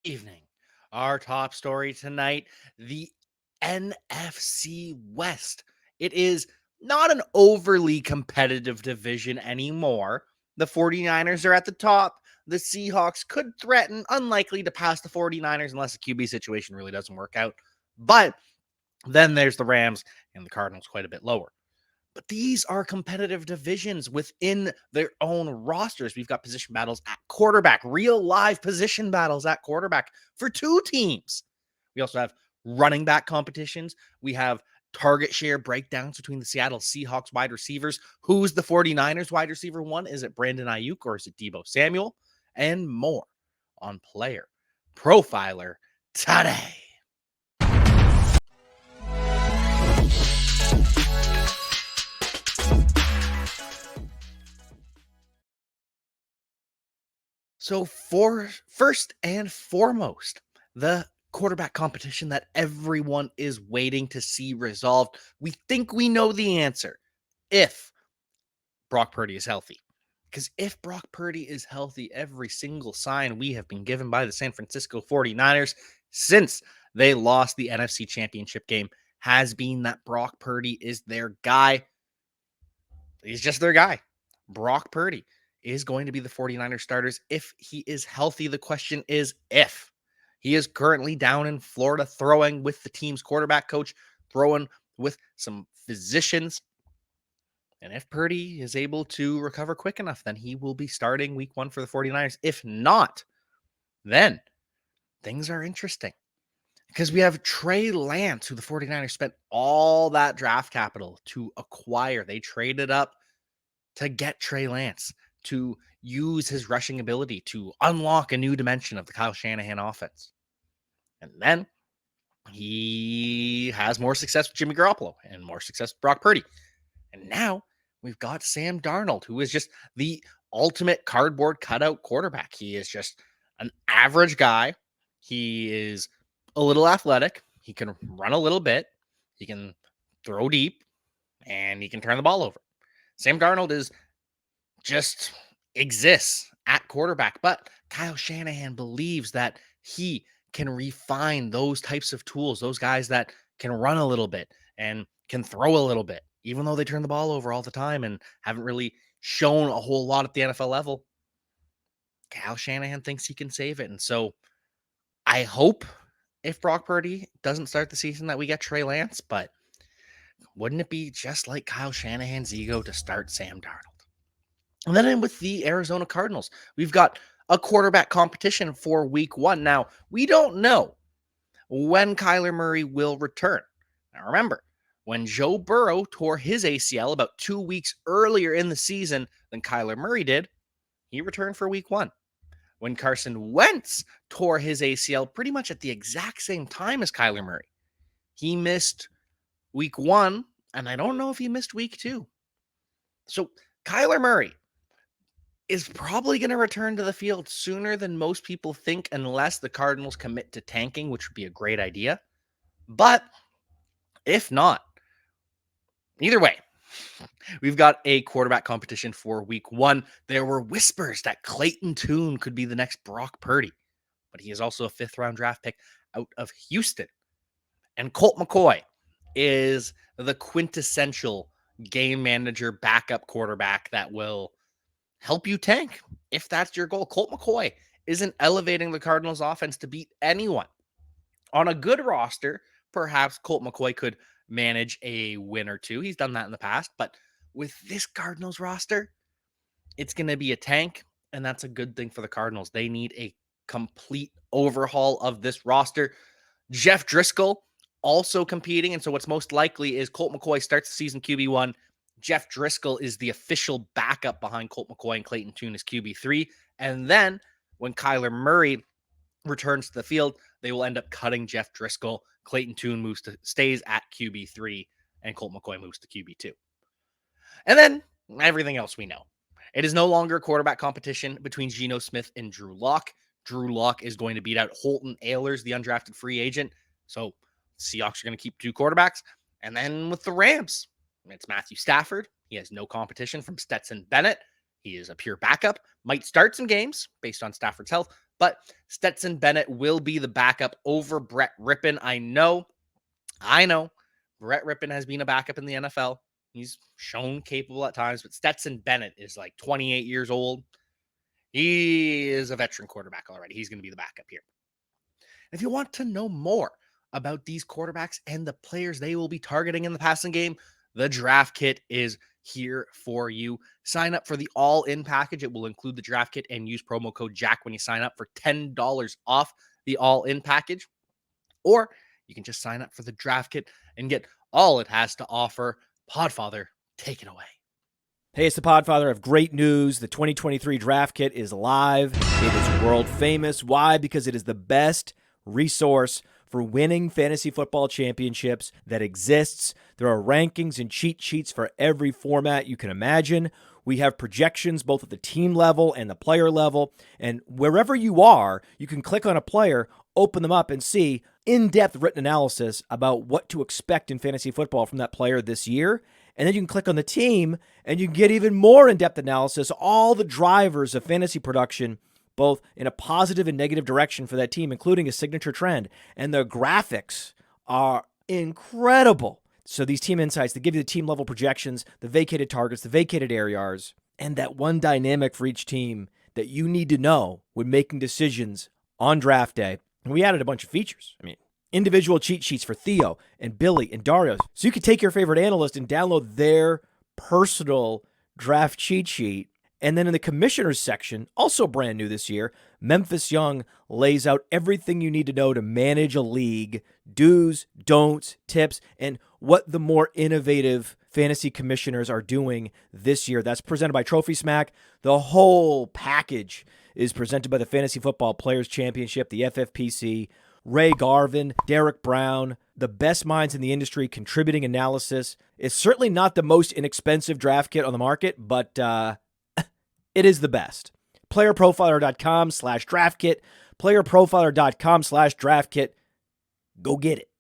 Evening. Our top story tonight, the NFC West. It is not an overly competitive division anymore. The 49ers are at the top. The Seahawks could threaten, unlikely to pass the 49ers unless the QB situation really doesn't work out. But then there's the Rams and the Cardinals quite a bit lower. But these are competitive divisions within their own rosters. We've got position battles at quarterback, real live position battles at quarterback for two teams. We also have running back competitions. We have target share breakdowns between the Seattle Seahawks wide receivers. Who's the 49ers wide receiver one? Is it Brandon Aiyuk or is it Deebo Samuel? And more on Player Profiler today. So, first and foremost, the quarterback competition that everyone is waiting to see resolved. We think we know the answer if Brock Purdy is healthy. Because if Brock Purdy is healthy, every single sign we have been given by the San Francisco 49ers since they lost the NFC Championship game has been that Brock Purdy is their guy. He's just their guy. Brock Purdy is going to be the 49ers starters if he is healthy. The question is if. He is currently down in Florida throwing with the team's quarterback coach, throwing with some physicians. And if Purdy is able to recover quick enough, then he will be starting week 1 for the 49ers. If not, then things are interesting. Because we have Trey Lance, who the 49ers spent all that draft capital to acquire. They traded up to get Trey Lance, to use his rushing ability to unlock a new dimension of the Kyle Shanahan offense. And then he has more success with Jimmy Garoppolo and more success with Brock Purdy. And now we've got Sam Darnold, who is just the ultimate cardboard cutout quarterback. He is just an average guy. He is a little athletic. He can run a little bit. He can throw deep, and he can turn the ball over. Sam Darnold is just exists at quarterback, but Kyle Shanahan believes that he can refine those types of tools, those guys that can run a little bit and can throw a little bit, even though they turn the ball over all the time and haven't really shown a whole lot at the NFL level. Kyle Shanahan thinks he can save it. And so I hope if Brock Purdy doesn't start the season that we get Trey Lance, but wouldn't it be just like Kyle Shanahan's ego to start Sam Darnold? And then with the Arizona Cardinals, we've got a quarterback competition for week 1. Now, we don't know when Kyler Murray will return. Now, remember, when Joe Burrow tore his ACL about 2 weeks earlier in the season than Kyler Murray did, he returned for week 1. When Carson Wentz tore his ACL pretty much at the exact same time as Kyler Murray, he missed week 1, and I don't know if he missed week 2. So Kyler Murray is probably going to return to the field sooner than most people think, unless the Cardinals commit to tanking, which would be a great idea. But if not, either way, we've got a quarterback competition for week 1. There were whispers that Clayton Tune could be the next Brock Purdy, but he is also a 5th-round draft pick out of Houston. And Colt McCoy is the quintessential game manager backup quarterback that will help you tank if that's your goal. Colt McCoy isn't elevating the Cardinals offense to beat anyone. On a good roster, perhaps Colt McCoy could manage a win or two. He's done that in the past, but with this Cardinals roster, it's going to be a tank, and that's a good thing for the Cardinals. They need a complete overhaul of this roster. Jeff Driscoll also competing, and so what's most likely is Colt McCoy starts the season QB1. Jeff Driscoll is the official backup behind Colt McCoy, and Clayton Tune is QB3. And then when Kyler Murray returns to the field, they will end up cutting Jeff Driscoll. Clayton Tune stays at QB3, and Colt McCoy moves to QB2. And then everything else we know. It is no longer a quarterback competition between Geno Smith and Drew Lock. Drew Lock is going to beat out Holton Ahlers, the undrafted free agent. So Seahawks are going to keep 2 quarterbacks. And then with the Rams, it's Matthew Stafford. He has no competition from Stetson Bennett. He is a pure backup. Might start some games based on Stafford's health, but Stetson Bennett will be the backup over Brett Rippon. I know. Brett Rippon has been a backup in the NFL. He's shown capable at times, but Stetson Bennett is like 28 years old. He is a veteran quarterback already. He's going to be the backup here. If you want to know more about these quarterbacks and the players they will be targeting in the passing game, the draft kit is here for you. Sign up for the all-in package. It will include the draft kit and use promo code Jack when you sign up for $10 off the all-in package. Or you can just sign up for the draft kit and get all it has to offer. Podfather, take it away. Hey, it's the Podfather. I have great news. The 2023 draft kit is live. It is world famous. Why? Because it is the best resource for winning fantasy football championships that exists. There are rankings and cheat sheets for every format you can imagine. We have projections both at the team level and the player level. And wherever you are, you can click on a player, open them up, and see in-depth written analysis about what to expect in fantasy football from that player this year. And then you can click on the team, and you can get even more in-depth analysis, all the drivers of fantasy production, both in a positive and negative direction for that team, including a signature trend. And the graphics are incredible. So these team insights, they give you the team level projections, the vacated targets, the vacated areas, and that one dynamic for each team that you need to know when making decisions on draft day. And we added a bunch of features. I mean, individual cheat sheets for Theo and Billy and Dario. So you could take your favorite analyst and download their personal draft cheat sheet. And then in the commissioners section, also brand new this year, Memphis Young lays out everything you need to know to manage a league, do's, don'ts, tips, and what the more innovative fantasy commissioners are doing this year. That's presented by Trophy Smack. The whole package is presented by the Fantasy Football Players Championship, the FFPC, Ray Garvin, Derek Brown, the best minds in the industry contributing analysis. It's certainly not the most inexpensive draft kit on the market, but it is the best. PlayerProfiler.com/draft kit. PlayerProfiler.com/draft kit. Go get it.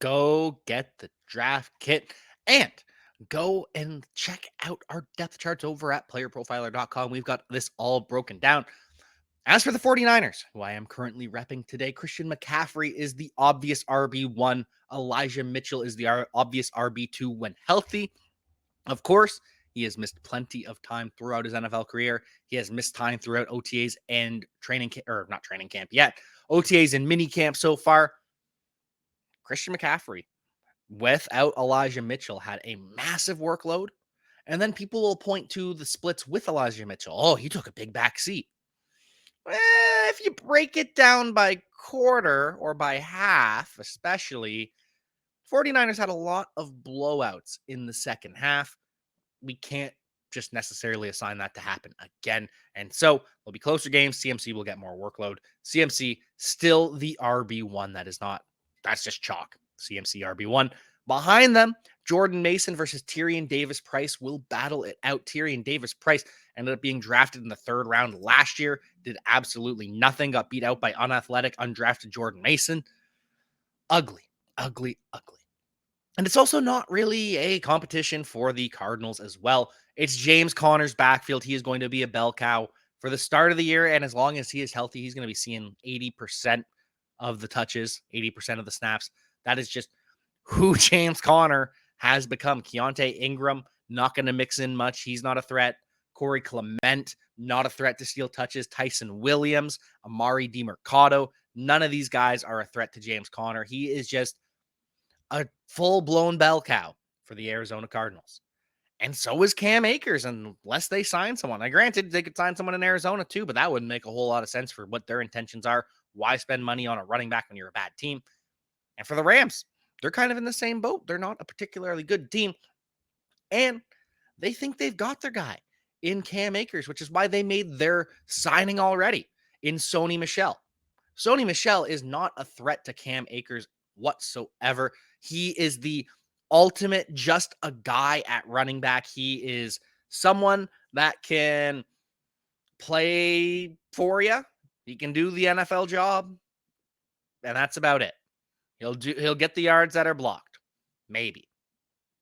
Go get the draft kit and go and check out our depth charts over at PlayerProfiler.com. We've got this all broken down. As for the 49ers, who I am currently repping today, Christian McCaffrey is the obvious RB1. Elijah Mitchell is the obvious RB2 when healthy. Of course, he has missed plenty of time throughout his NFL career. He has missed time throughout OTAs and not training camp yet. OTAs and mini camp so far. Christian McCaffrey, without Elijah Mitchell, had a massive workload. And then people will point to the splits with Elijah Mitchell. Oh, he took a big back seat. If you break it down by quarter or by half, especially, 49ers had a lot of blowouts in the second half. We can't just necessarily assign that to happen again. And so there'll be closer games. CMC will get more workload. CMC still the RB1. That's just chalk. CMC RB1. Behind them, Jordan Mason versus Tyrion Davis-Price will battle it out. Tyrion Davis-Price ended up being drafted in the third round last year, did absolutely nothing, got beat out by unathletic, undrafted Jordan Mason. Ugly. And it's also not really a competition for the Cardinals as well. It's James Conner's backfield. He is going to be a bell cow for the start of the year, and as long as he is healthy, he's going to be seeing 80% of the touches, 80% of the snaps. That is just who James Conner has become. Keontae Ingram, not going to mix in much. He's not a threat. Corey Clement, not a threat to steal touches. Tyson Williams, Amari DiMercado, none of these guys are a threat to James Conner. He is just a full-blown bell cow for the Arizona Cardinals. And so is Cam Akers, unless they sign someone. Now, granted, they could sign someone in Arizona too, but that wouldn't make a whole lot of sense for what their intentions are. Why spend money on a running back when you're a bad team? And for the Rams, they're kind of in the same boat. They're not a particularly good team. And they think they've got their guy in Cam Akers, which is why they made their signing already in Sony Michel. Sony Michel is not a threat to Cam Akers whatsoever. He is the ultimate just a guy at running back. He is someone that can play for you. He can do the NFL job, and that's about it. He'll get the yards that are blocked. Maybe.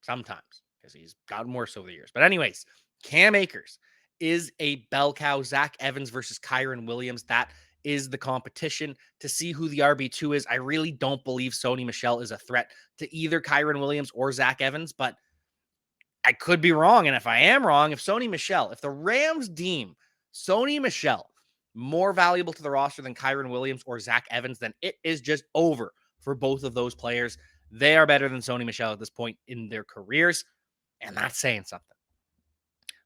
Sometimes, because he's gotten worse over the years. But anyways, Cam Akers is a bell cow. Zach Evans versus Kyren Williams. That is the competition to see who the RB2 is. I really don't believe Sony Michel is a threat to either Kyren Williams or Zach Evans, but I could be wrong. And if I am wrong, if the Rams deem Sony Michel more valuable to the roster than Kyren Williams or Zach Evans, then it is just over for both of those players. They are better than Sony Michel at this point in their careers, and that's saying something.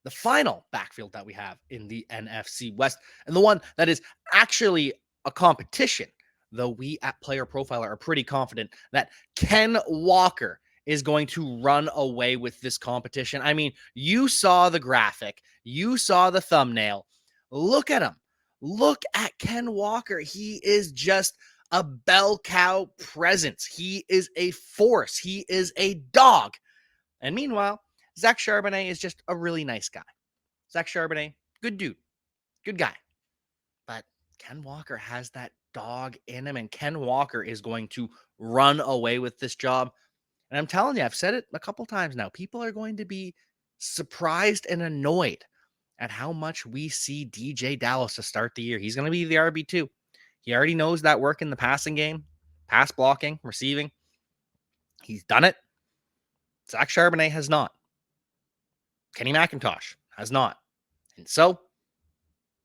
The final backfield that we have in the NFC West, and the one that is actually a competition, though we at Player Profiler are pretty confident that Ken Walker is going to run away with this competition. I mean, you saw the graphic, you saw the thumbnail. Look at him. Look at Ken Walker. He is just a bell cow presence. He is a force. He is a dog. And meanwhile, Zach Charbonnet is just a really nice guy. Zach Charbonnet, good dude, good guy. But Ken Walker has that dog in him, and Ken Walker is going to run away with this job. And I'm telling you, I've said it a couple times now. People are going to be surprised and annoyed at how much we see DJ Dallas to start the year. He's going to be the RB2. He already knows that work in the passing game, pass blocking, receiving. He's done it. Zach Charbonnet has not. Kenny McIntosh has not. And so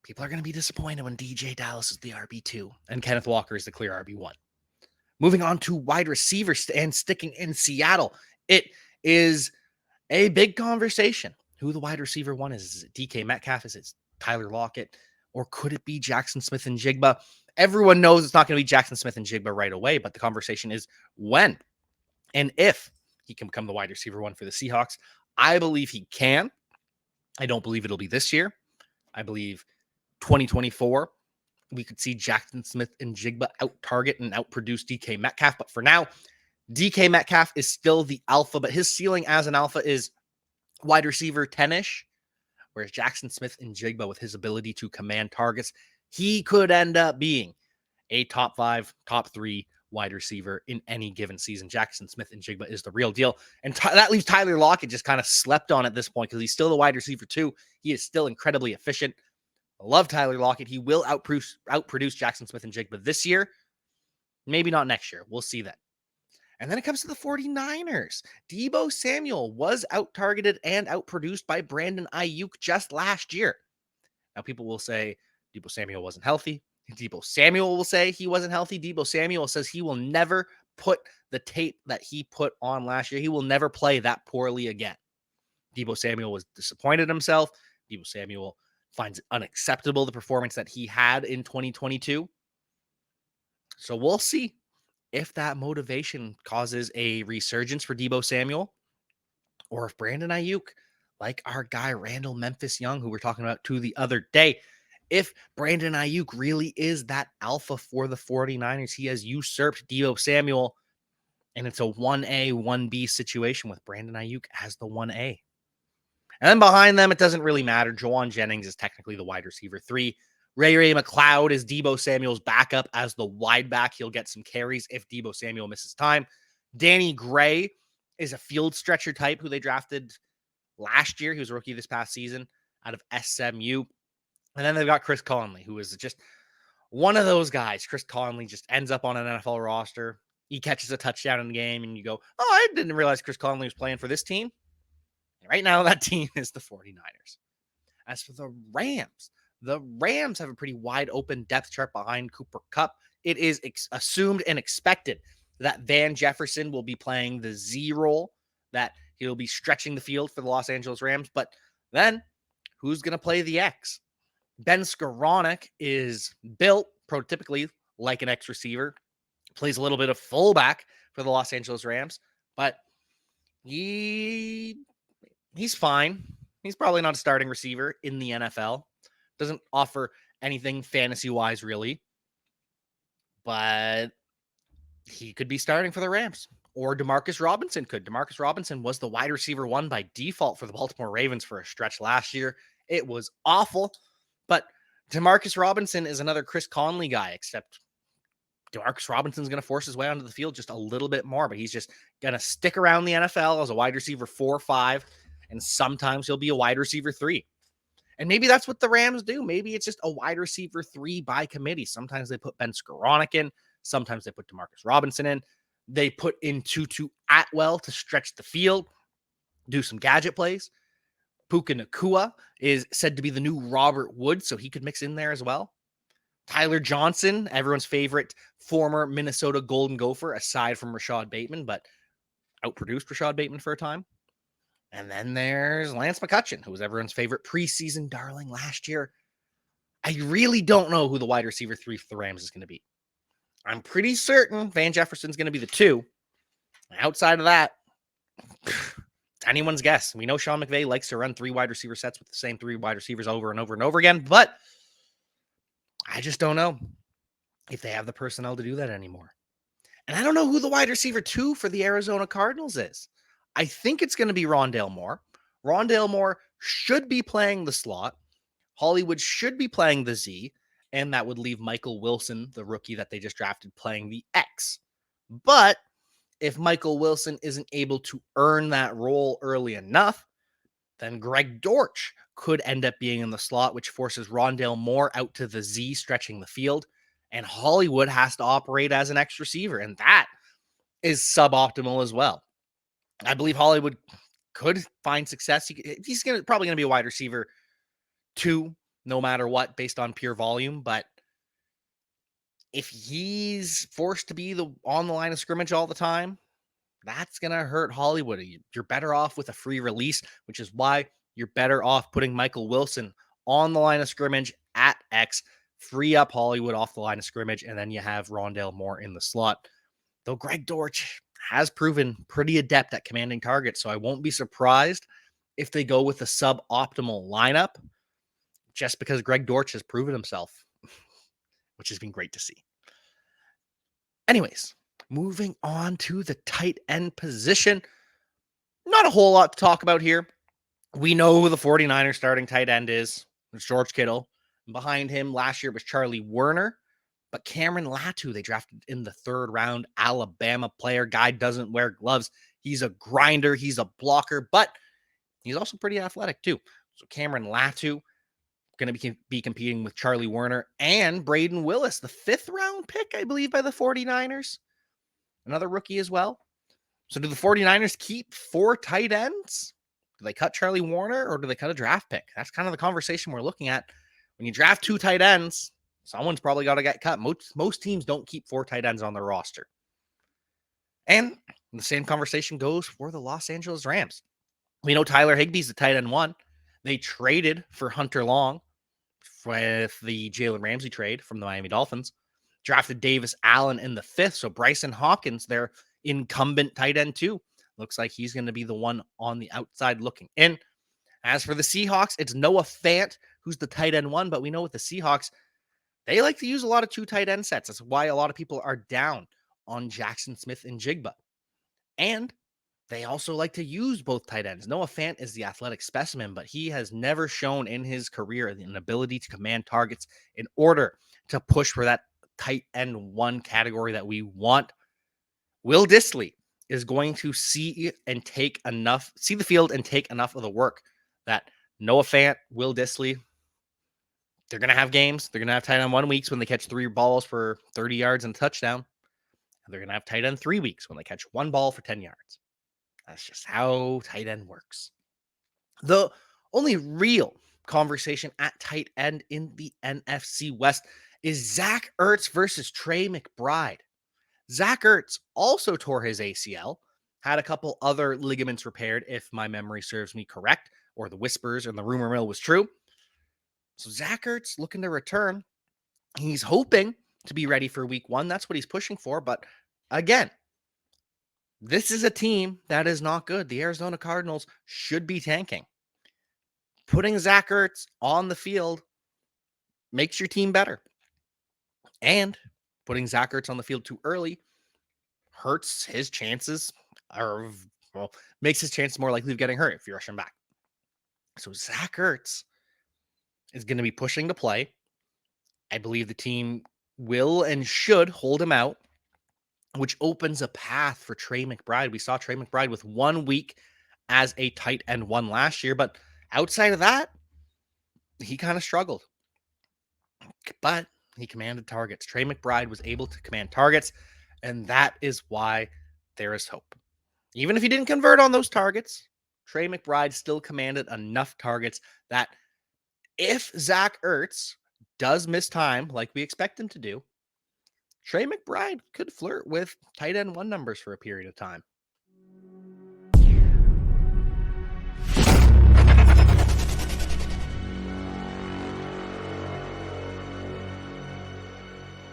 people are going to be disappointed when DJ Dallas is the RB2 and Kenneth Walker is the clear RB1. Moving on to wide receivers and sticking in Seattle, it is a big conversation. Who the wide receiver one is? Is it DK Metcalf? Is it Tyler Lockett? Or could it be Jackson Smith and Jigba? Everyone knows it's not going to be Jackson Smith and Jigba right away, but the conversation is when and if he can become the wide receiver one for the Seahawks. I believe he can. I don't believe it'll be this year. I believe 2024, we could see Jackson Smith and Jigba out-target and out-produce DK Metcalf. But for now, DK Metcalf is still the alpha, but his ceiling as an alpha is wide receiver 10-ish, whereas Jackson Smith and Jigba, with his ability to command targets, he could end up being a top 5, top 3 wide receiver in any given season. Jackson Smith and Jigba is the real deal. And that leaves Tyler Lockett just kind of slept on at this point because he's still the wide receiver 2. He is still incredibly efficient. I love Tyler Lockett. He will outproduce Jackson Smith and Jigba this year. Maybe not next year. We'll see that. And then it comes to the 49ers. Deebo Samuel was out-targeted and outproduced by Brandon Aiyuk just last year. Now, people will say Deebo Samuel wasn't healthy. Deebo Samuel will say he wasn't healthy. Deebo Samuel says he will never put the tape that he put on last year. He will never play that poorly again. Deebo Samuel was disappointed in himself. Deebo Samuel finds it unacceptable, the performance that he had in 2022. So we'll see if that motivation causes a resurgence for Deebo Samuel, or if Brandon Aiyuk, like our guy Randall Memphis Young, who we're talking about the other day, if Brandon Aiyuk really is that alpha for the 49ers, he has usurped Deebo Samuel, and it's a 1A, 1B situation with Brandon Aiyuk as the 1A. And then behind them, it doesn't really matter. Juwan Jennings is technically the wide receiver 3. Ray McLeod is Deebo Samuel's backup as the wide back. He'll get some carries if Deebo Samuel misses time. Danny Gray is a field stretcher type who they drafted last year. He was a rookie this past season out of SMU. And then they've got Chris Conley, who is just one of those guys. Chris Conley just ends up on an NFL roster. He catches a touchdown in the game, and you go, oh, I didn't realize Chris Conley was playing for this team. And right now, that team is the 49ers. As for the Rams have a pretty wide open depth chart behind Cooper Kupp. It is assumed and expected that Van Jefferson will be playing the Z role, that he'll be stretching the field for the Los Angeles Rams. But then who's going to play the X? Ben Skoranek is built prototypically like an X receiver, plays a little bit of fullback for the Los Angeles Rams, but he's fine. He's probably not a starting receiver in the NFL. Doesn't offer anything fantasy-wise, really. But he could be starting for the Rams. Or Demarcus Robinson could. Demarcus Robinson was the wide receiver 1 by default for the Baltimore Ravens for a stretch last year. It was awful. But Demarcus Robinson is another Chris Conley guy, except Demarcus Robinson's going to force his way onto the field just a little bit more, but he's just going to stick around the NFL as a wide receiver 4 or 5, and sometimes he'll be a wide receiver 3. And maybe that's what the Rams do. Maybe it's just a wide receiver 3 by committee. Sometimes they put Ben Skoranek in. Sometimes they put Demarcus Robinson in. They put in Tutu Atwell to stretch the field, do some gadget plays. Puka Nacua is said to be the new Robert Woods, so he could mix in there as well. Tyler Johnson, everyone's favorite former Minnesota Golden Gopher, aside from Rashad Bateman, but outproduced Rashad Bateman for a time. And then there's Lance McCutcheon, who was everyone's favorite preseason darling last year. I really don't know who the wide receiver 3 for the Rams is going to be. I'm pretty certain Van Jefferson's going to be the 2. Outside of that, anyone's guess. We know Sean McVay likes to run 3 wide receiver sets with the same 3 wide receivers over and over and over again, but I just don't know if they have the personnel to do that anymore. And I don't know who the wide receiver 2 for the Arizona Cardinals is. I think it's going to be Rondale Moore. Rondale Moore should be playing the slot. Hollywood should be playing the Z, and that would leave Michael Wilson, the rookie that they just drafted, playing the X. But if Michael Wilson isn't able to earn that role early enough, then Greg Dortch could end up being in the slot, which forces Rondale Moore out to the Z, stretching the field, and Hollywood has to operate as an X receiver, and that is suboptimal as well. I believe Hollywood could find success. He's probably going to be a wide receiver 2, no matter what, based on pure volume. But if he's forced to be on the line of scrimmage all the time, that's going to hurt Hollywood. You're better off with a free release, which is why you're better off putting Michael Wilson on the line of scrimmage at X, free up Hollywood off the line of scrimmage, and then you have Rondale Moore in the slot. Though Greg Dortch has proven pretty adept at commanding targets, so I won't be surprised if they go with a suboptimal lineup, just because Greg Dortch has proven himself, which has been great to see. Anyways, moving on to the tight end position. Not a whole lot to talk about here. We know who the 49ers starting tight end is. It's George Kittle. And behind him last year was Charlie Werner. But Cameron Latu, they drafted in the 3rd round, Alabama player. Guy doesn't wear gloves. He's a grinder. He's a blocker, but he's also pretty athletic too. So Cameron Latu going to be competing with Charlie Werner and Braden Willis, the 5th round pick, I believe, by the 49ers. Another rookie as well. So do the 49ers keep 4 tight ends? Do they cut Charlie Werner or do they cut a draft pick? That's kind of the conversation we're looking at. When you draft 2 tight ends, someone's probably got to get cut. Most teams don't keep 4 tight ends on their roster. And the same conversation goes for the Los Angeles Rams. We know Tyler Higbee's the tight end 1. They traded for Hunter Long with the Jalen Ramsey trade from the Miami Dolphins. Drafted Davis Allen in the 5th. So Bryson Hopkins, their incumbent tight end 2. Looks like he's going to be the one on the outside looking in. As for the Seahawks, it's Noah Fant, who's the tight end 1. But we know with the Seahawks, they like to use a lot of 2 tight end sets. That's why a lot of people are down on Jackson Smith and Jigba. And they also like to use both tight ends. Noah Fant is the athletic specimen, but he has never shown in his career an ability to command targets in order to push for that tight end 1 category that we want. Will Dissly is going to see the field and take enough of the work that Noah Fant, Will Dissly, they're going to have games. They're going to have tight end 1 weeks when they catch 3 balls for 30 yards and a touchdown. And they're going to have tight end 3 weeks when they catch 1 ball for 10 yards. That's just how tight end works. The only real conversation at tight end in the NFC West is Zach Ertz versus Trey McBride. Zach Ertz also tore his ACL, had a couple other ligaments repaired, if my memory serves me correct, or the whispers and the rumor mill was true. So Zach Ertz looking to return. He's hoping to be ready for week 1. That's what he's pushing for. But again, this is a team that is not good. The Arizona Cardinals should be tanking. Putting Zach Ertz on the field makes your team better. And putting Zach Ertz on the field too early hurts his chances, makes his chances more likely of getting hurt if you rush him back. So Zach Ertz is going to be pushing to play. I believe the team will and should hold him out, which opens a path for Trey McBride. We saw Trey McBride with 1 week as a tight end 1 last year, but outside of that, he kind of struggled, but he commanded targets. Trey McBride was able to command targets, and that is why there is hope. Even if he didn't convert on those targets, Trey McBride still commanded enough targets that if Zach Ertz does miss time like we expect him to do, Trey McBride could flirt with tight end 1 numbers for a period of time.